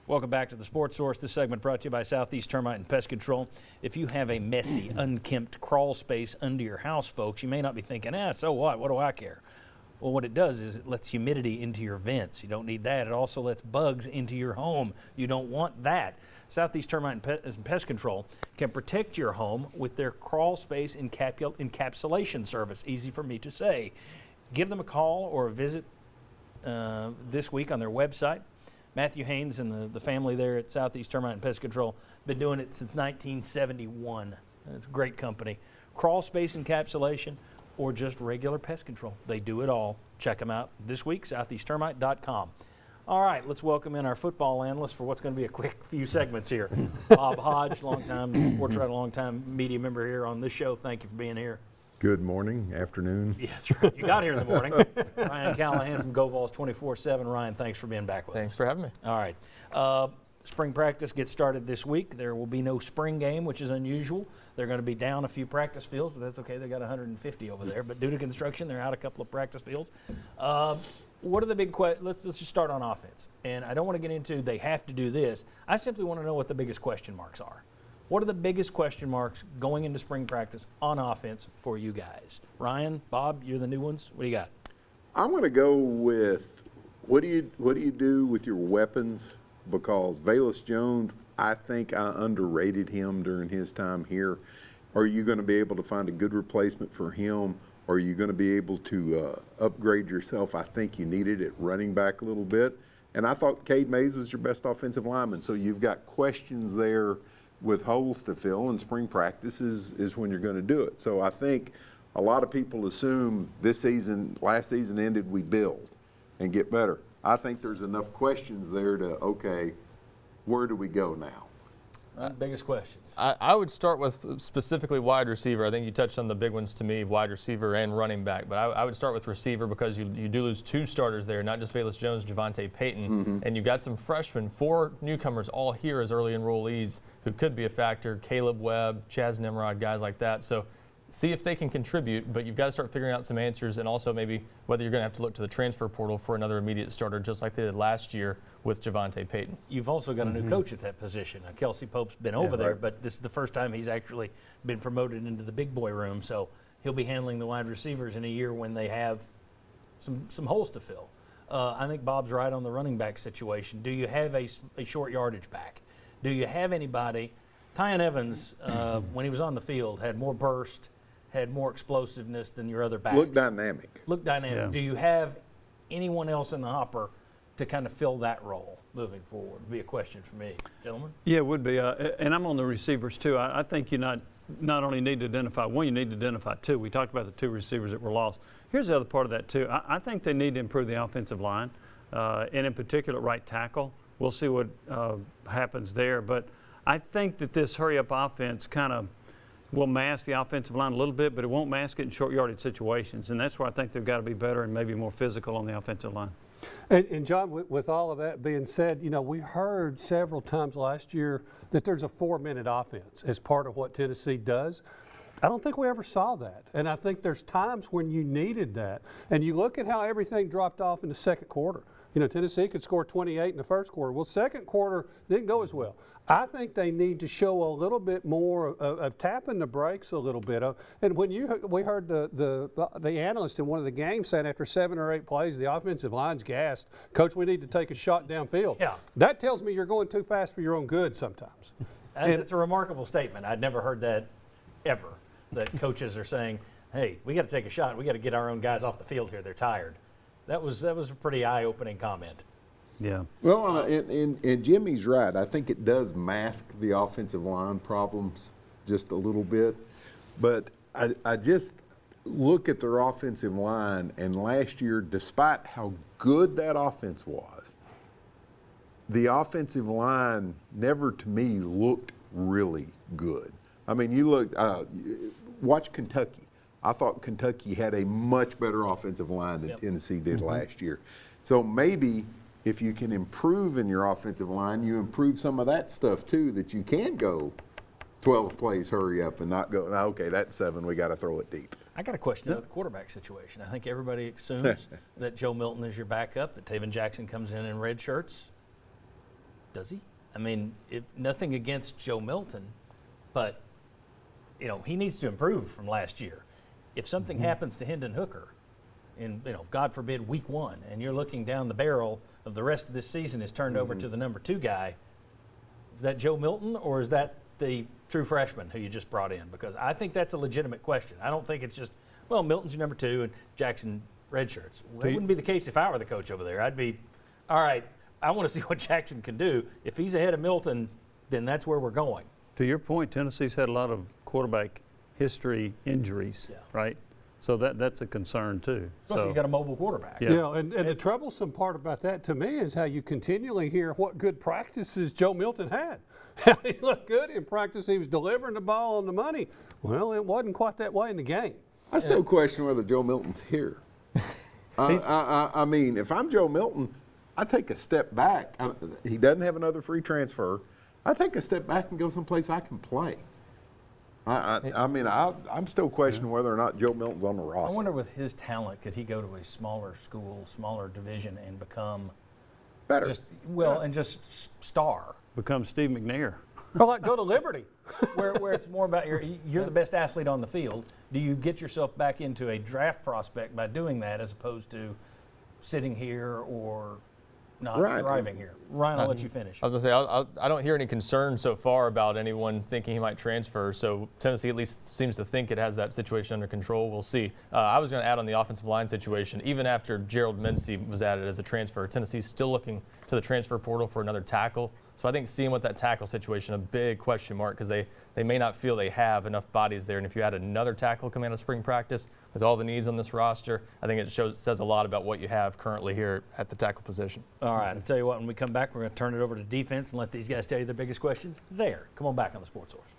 Welcome back to the Sports Source. This segment brought to you by Southeast Termite and Pest Control. If you have a messy, unkempt crawl space under your house, folks, you may not be thinking, so what? What do I care? Well, what it does is it lets humidity into your vents. You don't need that. It also lets bugs into your home. You don't want that. Southeast Termite and Pest Control can protect your home with their crawl space encapsulation service. Easy for me to say. Give them a call or a visit this week on their website. Matthew Haynes and the family there at Southeast Termite and Pest Control been doing it since 1971. It's a great company. Crawl space encapsulation or just regular pest control. They do it all. Check them out this week, southeasttermite.com. All right, let's welcome in our football analyst for what's going to be a quick few segments here. Bob Hodge, longtime sports writer, longtime media member here on this show. Thank you for being here. Good morning, afternoon. Yeah, that's right. You got here in the morning. Ryan Callahan from GoVols 24/7. Ryan, thanks for being back with us. Thanks for having me. All right. Spring practice gets started this week. There will be no spring game, which is unusual. They're going to be down a few practice fields, but that's okay. They got 150 over there. But due to construction, they're out a couple of practice fields. What are the big questions? Let's just start on offense. And I don't want to get into they have to do this. I simply want to know what the biggest question marks are. What are the biggest question marks going into spring practice on offense for you guys? Ryan, Bob, you're the new ones. What do you got? I'm going to go with what do you do with your weapons? Because Velus Jones, I think I underrated him during his time here. Are you going to be able to find a good replacement for him? Are you going to be able to upgrade yourself? I think you needed it running back a little bit. And I thought Cade Mays was your best offensive lineman. So you've got questions there with holes to fill, and spring practice is when you're going to do it. So I think a lot of people assume last season ended, we build and get better. I think there's enough questions there to, okay, where do we go now? Biggest questions. I would start with specifically wide receiver. I think you touched on the big ones to me, wide receiver and running back. But I would start with receiver because you do lose two starters there, not just Velus Jones, Javonte Payton. And you've got some freshmen, 4 newcomers all here as early enrollees who could be a factor. Caleb Webb, Chaz Nimrod, guys like that. So see if they can contribute, but you've got to start figuring out some answers and also maybe whether you're going to have to look to the transfer portal for another immediate starter just like they did last year with Javonte Payton. You've also got a new coach at that position. Kelsey Pope's been over there, but this is the first time he's actually been promoted into the big boy room, so he'll be handling the wide receivers in a year when they have some holes to fill. I think Bob's right on the running back situation. Do you have a short yardage back? Do you have anybody? Tyon Evans, when he was on the field, had more burst, had more explosiveness than your other backs. Look dynamic. Yeah. Do you have anyone else in the hopper to kind of fill that role moving forward? Would be a question for me. Gentlemen? Yeah, it would be. And I'm on the receivers, too. I think you not only need to identify one, you need to identify 2. We talked about the 2 receivers that were lost. Here's the other part of that, too. I think they need to improve the offensive line, and in particular right tackle. We'll see what happens there. But I think that this hurry-up offense kind of will mask the offensive line a little bit, but it won't mask it in short yardage situations. And that's where I think they've got to be better and maybe more physical on the offensive line. And John, with all of that being said, we heard several times last year that there's a 4-minute offense as part of what Tennessee does. I don't think we ever saw that. And I think there's times when you needed that. And you look at how everything dropped off in the second quarter. Tennessee could score 28 in the first quarter. Well, second quarter didn't go as well. I think they need to show a little bit more of tapping the brakes a little bit. And when we heard the analyst in one of the games saying after 7 or 8 plays, the offensive line's gassed. Coach, we need to take a shot downfield. Yeah. That tells me you're going too fast for your own good sometimes. It's a remarkable statement. I'd never heard that ever, that coaches are saying, hey, we got to take a shot. We got to get our own guys off the field here. They're tired. That was a pretty eye-opening comment. Yeah. Well, and Jimmy's right. I think it does mask the offensive line problems just a little bit. But I just look at their offensive line, and last year, despite how good that offense was, the offensive line never, to me, looked really good. I mean, watch Kentucky. I thought Kentucky had a much better offensive line than Tennessee did last year. So maybe if you can improve in your offensive line, you improve some of that stuff too, that you can go 12 plays, hurry up, and not go, okay, that's 7, we got to throw it deep. I got a question about the quarterback situation. I think everybody assumes that Joe Milton is your backup, that Taven Jackson comes in red shirts. Does he? I mean, nothing against Joe Milton, but he needs to improve from last year. If something happens to Hendon Hooker, in God forbid week 1, and you're looking down the barrel of the rest of this season is turned over to the number 2 guy, is that Joe Milton or is that the true freshman who you just brought in? Because I think that's a legitimate question. I don't think it's just, well, Milton's your number 2 and Jackson redshirts. Well, that wouldn't be the case if I were the coach over there. I'd be, all right, I want to see what Jackson can do. If he's ahead of Milton, then that's where we're going. To your point, Tennessee's had a lot of quarterback history injuries, right? So that's a concern too. Plus, you got a mobile quarterback. Yeah. And the troublesome part about that to me is how you continually hear what good practices Joe Milton had. He looked good in practice. He was delivering the ball on the money. Well, it wasn't quite that way in the game. I still question whether Joe Milton's here. I mean, if I'm Joe Milton, I take a step back. He doesn't have another free transfer. I take a step back and go someplace I can play. I'm still questioning whether or not Joe Milton's on the roster. I wonder with his talent, could he go to a smaller school, smaller division, and become Better. and just star? Become Steve McNair. Or like go to Liberty. where it's more about you're the best athlete on the field. Do you get yourself back into a draft prospect by doing that as opposed to sitting here or not thriving here? Ryan, I'll let you finish. I was going to say, I don't hear any concern so far about anyone thinking he might transfer, so Tennessee at least seems to think it has that situation under control. We'll see. I was going to add on the offensive line situation. Even after Gerald Mincey was added as a transfer, Tennessee's still looking to the transfer portal for another tackle. So I think seeing what that tackle situation, a big question mark, because they may not feel they have enough bodies there. And if you had another tackle come out of spring practice with all the needs on this roster, I think it says a lot about what you have currently here at the tackle position. All right, I'll tell you what, when we come back, we're going to turn it over to defense and let these guys tell you their biggest questions there. Come on back on the Sports Source.